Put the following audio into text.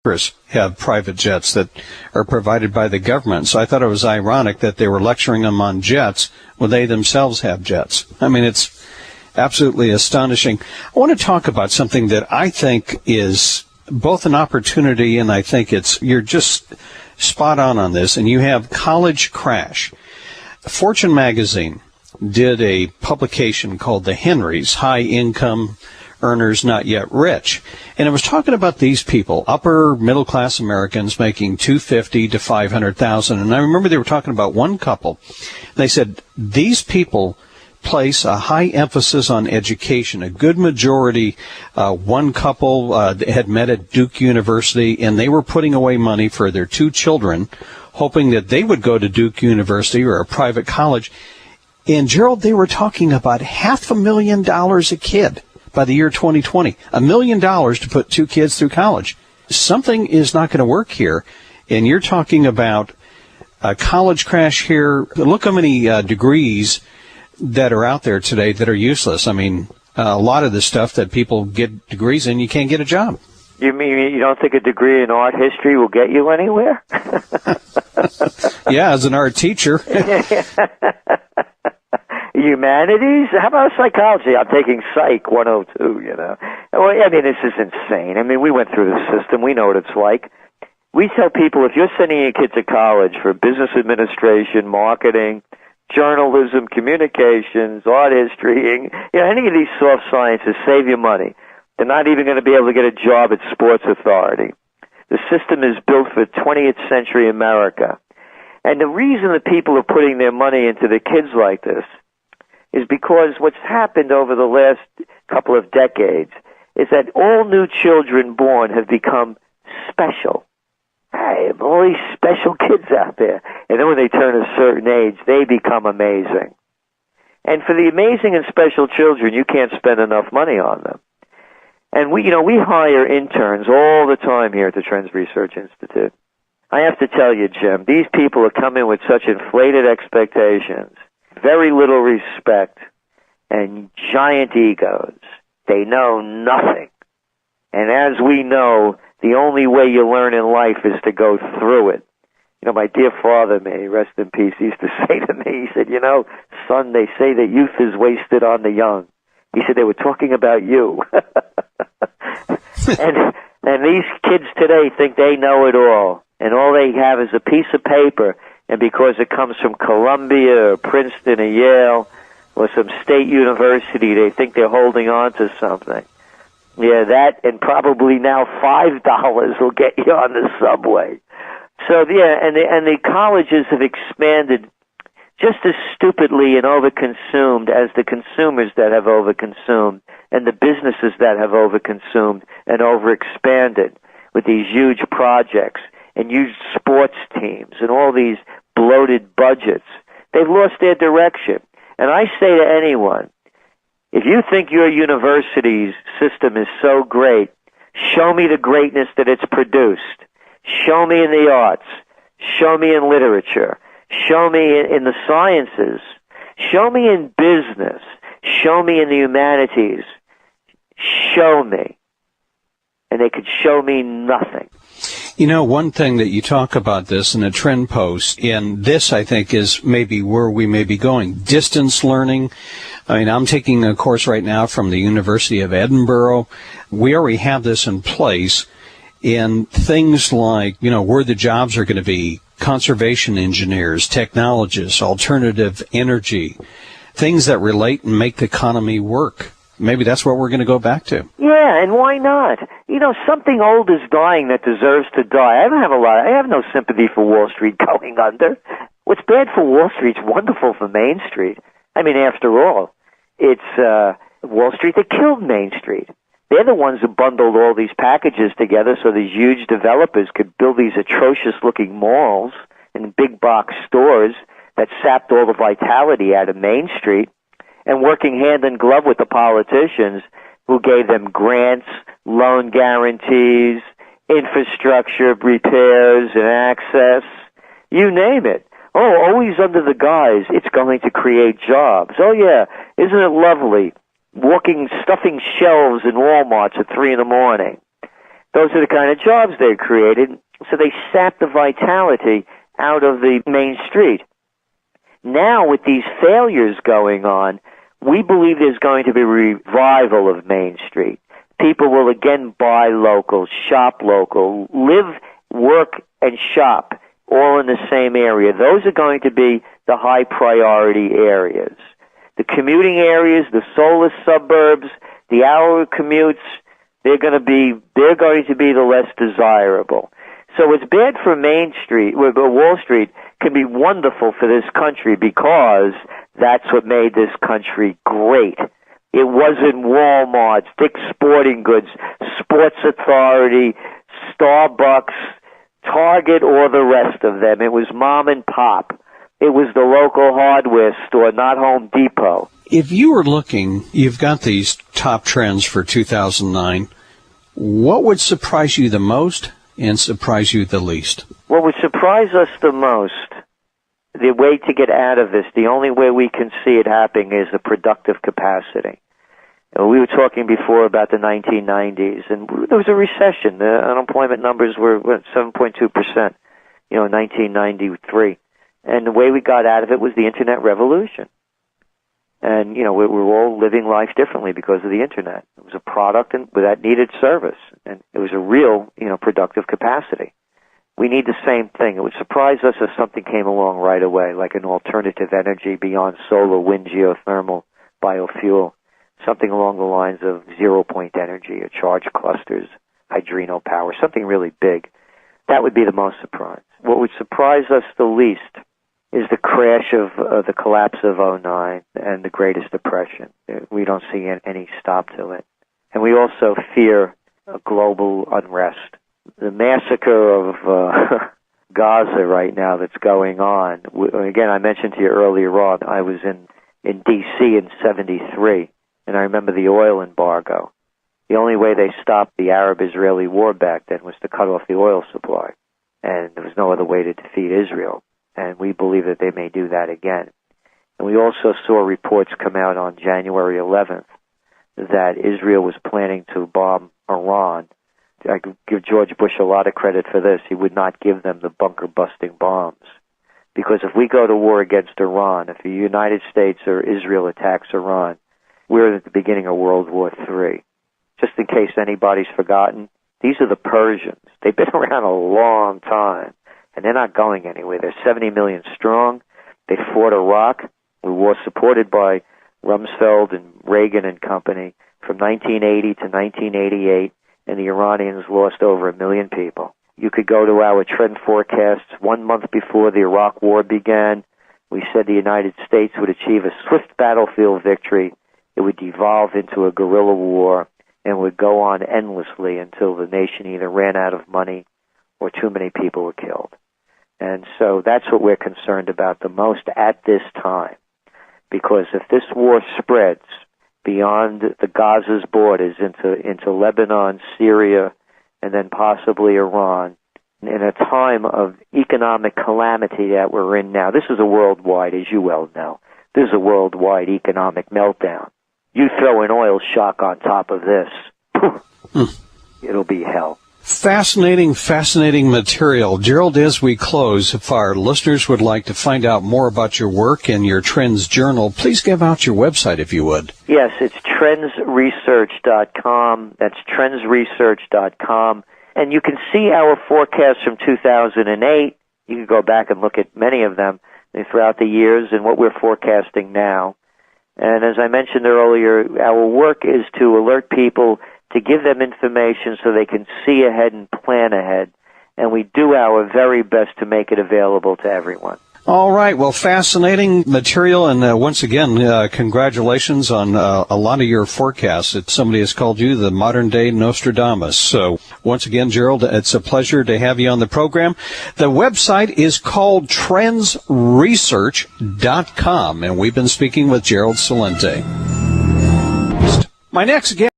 have private jets that are provided by the government. So I thought it was ironic that they were lecturing them on jets when they themselves have jets. I mean, it's absolutely astonishing. I want to talk about something that I think is both an opportunity, and I think you're just spot on this, and you have College Crash. Fortune magazine did a publication called The Henrys, High Income Earners Not Yet Rich. And it was talking about these people, upper middle class Americans making $250,000 to $500,000. And I remember they were talking about one couple. They said these people place a high emphasis on education. A good majority, one couple had met at Duke University, and they were putting away money for their two children, hoping that they would go to Duke University or a private college. And, Gerald, they were talking about $500,000 a kid by the year 2020. $1 million to put two kids through college. Something is not going to work here. And you're talking about a college crash here. Look how many degrees that are out there today that are useless. I mean, a lot of the stuff that people get degrees in, you can't get a job. You mean you don't think a degree in art history will get you anywhere? Yeah, as an art teacher. Humanities? How about psychology? I'm taking Psych 102, you know. Well, I mean, this is insane. I mean, we went through the system. We know what it's like. We tell people, if you're sending your kid to college for business administration, marketing, journalism, communications, art history, any of these soft sciences, save your money. They're not even going to be able to get a job at Sports Authority. The system is built for 20th century America. And the reason that people are putting their money into the kids like this is because what's happened over the last couple of decades is that all new children born have become special. Hey, all these special kids out there. And then when they turn a certain age, they become amazing. And for the amazing and special children, you can't spend enough money on them. And we hire interns all the time here at the Trends Research Institute. I have to tell you, Jim, these people are coming with such inflated expectations, very little respect, and giant egos. They know nothing. And as we know, the only way you learn in life is to go through it. My dear father, may he rest in peace, he used to say to me, he said, son, they say that youth is wasted on the young. He said they were talking about you. and these kids today think they know it all. And all they have is a piece of paper. And because it comes from Columbia or Princeton or Yale or some state university, they think they're holding on to something. Yeah, that and probably now $5 will get you on the subway. So, yeah, and the colleges have expanded just as stupidly and overconsumed as the consumers that have overconsumed and the businesses that have overconsumed and overexpanded with these huge projects and huge sports teams and all these bloated budgets. They've lost their direction. And I say to anyone, if you think your university's system is so great, show me the greatness that it's produced. Show me in the arts. Show me in literature. Show me in the sciences. Show me in business. Show me in the humanities. Show me. And they could show me nothing. One thing that you talk about this in a trend post, and this I think is maybe where we may be going, distance learning. I mean, I'm taking a course right now from the University of Edinburgh. We already have this in place in things like, where the jobs are going to be, conservation engineers, technologists, alternative energy, things that relate and make the economy work. Maybe that's what we're going to go back to. Yeah, and why not? Something old is dying that deserves to die. I have no sympathy for Wall Street going under. What's bad for Wall Street's wonderful for Main Street. I mean, after all, it's Wall Street that killed Main Street. They're the ones who bundled all these packages together so these huge developers could build these atrocious-looking malls and big-box stores that sapped all the vitality out of Main Street, and working hand in glove with the politicians who gave them grants, loan guarantees, infrastructure repairs and access, you name it. Oh, always under the guise, it's going to create jobs. Oh, yeah, isn't it lovely? Stuffing shelves in Walmarts at 3 a.m. Those are the kind of jobs they created. So they sapped the vitality out of the main street. Now, with these failures going on, we believe there's going to be a revival of Main Street. People will again buy local, shop local, live, work, and shop all in the same area. Those are going to be the high priority areas. The commuting areas, the soulless suburbs, the hour commutes, they're going to be the less desirable. So it's bad for Main Street, Wall Street can be wonderful for this country because that's what made this country great. It wasn't Walmart, Dick's Sporting Goods, Sports Authority, Starbucks, Target, or the rest of them. It was mom and pop. It was the local hardware store, not Home Depot. If you were looking, you've got these top trends for 2009. What would surprise you the most and surprise you the least? What would surprise us the most, the way to get out of this, the only way we can see it happening is the productive capacity. We were talking before about the 1990s, and there was a recession. The unemployment numbers were 7.2%, in 1993. And the way we got out of it was the Internet revolution. And, we were all living life differently because of the Internet. It was a product that needed service, and it was a real, productive capacity. We need the same thing. It would surprise us if something came along right away, like an alternative energy beyond solar, wind, geothermal, biofuel, something along the lines of zero-point energy or charge clusters, hydrino power, something really big. That would be the most surprise. What would surprise us the least is the crash of the collapse of '09 and the Greatest Depression. We don't see any stop to it. And we also fear a global unrest. The massacre of Gaza right now that's going on. Again, I mentioned to you earlier on, I was in D.C. in '73, and I remember the oil embargo. The only way they stopped the Arab-Israeli war back then was to cut off the oil supply, and there was no other way to defeat Israel. And we believe that they may do that again. And we also saw reports come out on January 11th that Israel was planning to bomb Iran. I give George Bush a lot of credit for this. He would not give them the bunker-busting bombs. Because if we go to war against Iran, if the United States or Israel attacks Iran, we're at the beginning of World War III. Just in case anybody's forgotten, these are the Persians. They've been around a long time. And they're not going anywhere. They're 70 million strong. They fought Iraq. We were supported by Rumsfeld and Reagan and company from 1980 to 1988, and the Iranians lost over 1 million people. You could go to our trend forecasts 1 month before the Iraq War began. We said the United States would achieve a swift battlefield victory. It would devolve into a guerrilla war and would go on endlessly until the nation either ran out of money or too many people were killed. And so that's what we're concerned about the most at this time. Because if this war spreads beyond the Gaza's borders into Lebanon, Syria, and then possibly Iran, in a time of economic calamity that we're in now, this is a worldwide, as you well know, this is a worldwide economic meltdown. You throw an oil shock on top of this, it'll be hell. Fascinating material. Gerald, as we close, if our listeners would like to find out more about your work and your Trends Journal, please give out your website if you would. Yes, it's trendsresearch.com. That's trendsresearch.com. And you can see our forecasts from 2008. You can go back and look at many of them throughout the years and what we're forecasting now. And as I mentioned earlier, our work is to alert people, to give them information so they can see ahead and plan ahead. And we do our very best to make it available to everyone. All right. Well, fascinating material. And once again, congratulations on a lot of your forecasts. Somebody has called you the modern-day Nostradamus. So once again, Gerald, it's a pleasure to have you on the program. The website is called trendsresearch.com. And we've been speaking with Gerald Celente. My next guest